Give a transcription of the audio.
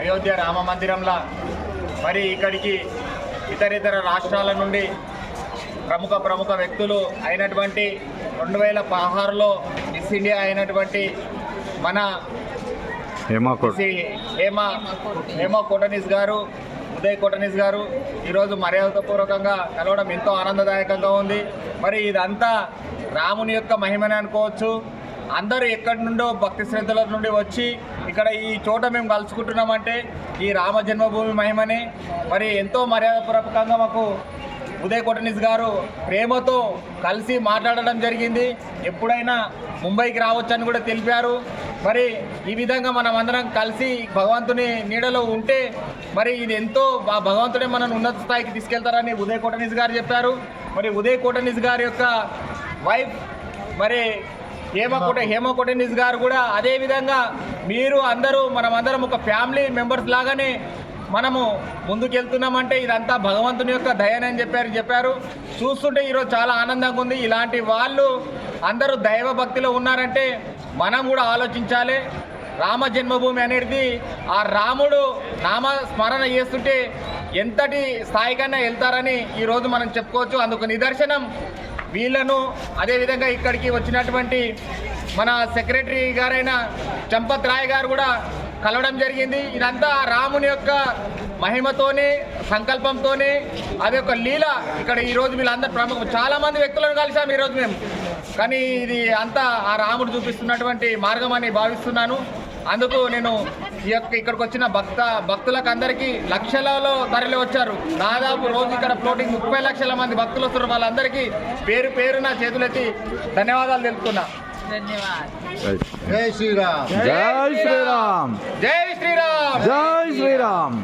అయోధ్య రామ మందిరంలో మరి ఇక్కడికి ఇతర రాష్ట్రాల నుండి ప్రముఖ వ్యక్తులు అయినటువంటి 2016లో మిస్ ఇండియా అయినటువంటి మన హేమ కోటనీస్ గారు, ఉదయ్ కోటనీస్ గారు ఈరోజు మర్యాదపూర్వకంగా కలవడం ఎంతో ఆనందదాయకంగా ఉంది. మరి ఇదంతా రాముని యొక్క మహిమని అనుకోవచ్చు. అందరూ ఎక్కడి నుండో భక్తి శ్రద్ధల నుండి వచ్చి ఇక్కడ ఈ చోట మేము కలుసుకుంటున్నామంటే ఈ రామ జన్మభూమి మహిమని. మరి ఎంతో మర్యాదపూర్వకంగా మాకు ఉదయ్ కోటనీస్ గారు ప్రేమతో కలిసి మాట్లాడడం జరిగింది. ఎప్పుడైనా ముంబైకి రావచ్చని కూడా తెలిపారు. మరి ఈ విధంగా మనం అందరం కలిసి భగవంతుని నీడలో ఉంటే మరి ఇది ఎంతో భగవంతుడే మనల్ని ఉన్నత స్థాయికి తీసుకెళ్తారని ఉదయ్ కోటనీస్ గారు చెప్పారు. మరి ఉదయ్ కోటనీస్ గారి యొక్క వైఫ్ మరి హేమ కోటనీస్ గారు కూడా అదేవిధంగా మీరు మనమందరం ఒక ఫ్యామిలీ మెంబర్స్ లాగానే మనము ముందుకెళ్తున్నామంటే ఇదంతా భగవంతుని యొక్క దయనని చెప్పారు. చూస్తుంటే ఈరోజు చాలా ఆనందంగా ఉంది. ఇలాంటి వాళ్ళు అందరూ దైవ భక్తిలో ఉన్నారంటే మనం కూడా ఆలోచించాలి. రామ జన్మభూమి అనేది ఆ రాముడు నామ స్మరణ చేస్తుంటే ఎంతటి స్థాయికన్నా వెళ్తారని ఈరోజు మనం చెప్పుకోవచ్చు. అందుకు నిదర్శనం వీళ్ళను. అదేవిధంగా ఇక్కడికి వచ్చినటువంటి మన సెక్రటరీ గారైన చంపత్ రాయ్ గారు కూడా కలవడం జరిగింది. ఇదంతా రాముని యొక్క మహిమతోనే సంకల్పంతోనే అది ఒక లీల. ఇక్కడ ఈరోజు వీళ్ళందరూ చాలామంది వ్యక్తులను కలిసాం ఈరోజు మేము. కానీ ఇది అంతా ఆ రాముడు చూపిస్తున్నటువంటి మార్గం అని భావిస్తున్నాను. అందుకు నేను ఇక్కడికి వచ్చిన భక్తులకు అందరికీ లక్షలలో తరలి వచ్చారు. దాదాపు రోజు ఇక్కడ ఫ్లోటింగ్ 30 లక్షల మంది భక్తులు వస్తున్నారు. వాళ్ళందరికీ పేరున చేతులెత్తి ధన్యవాదాలు తెలుపుతున్నా. జై శ్రీరామ్. జై శ్రీరామ్. జై శ్రీరామ్. జై శ్రీరామ్.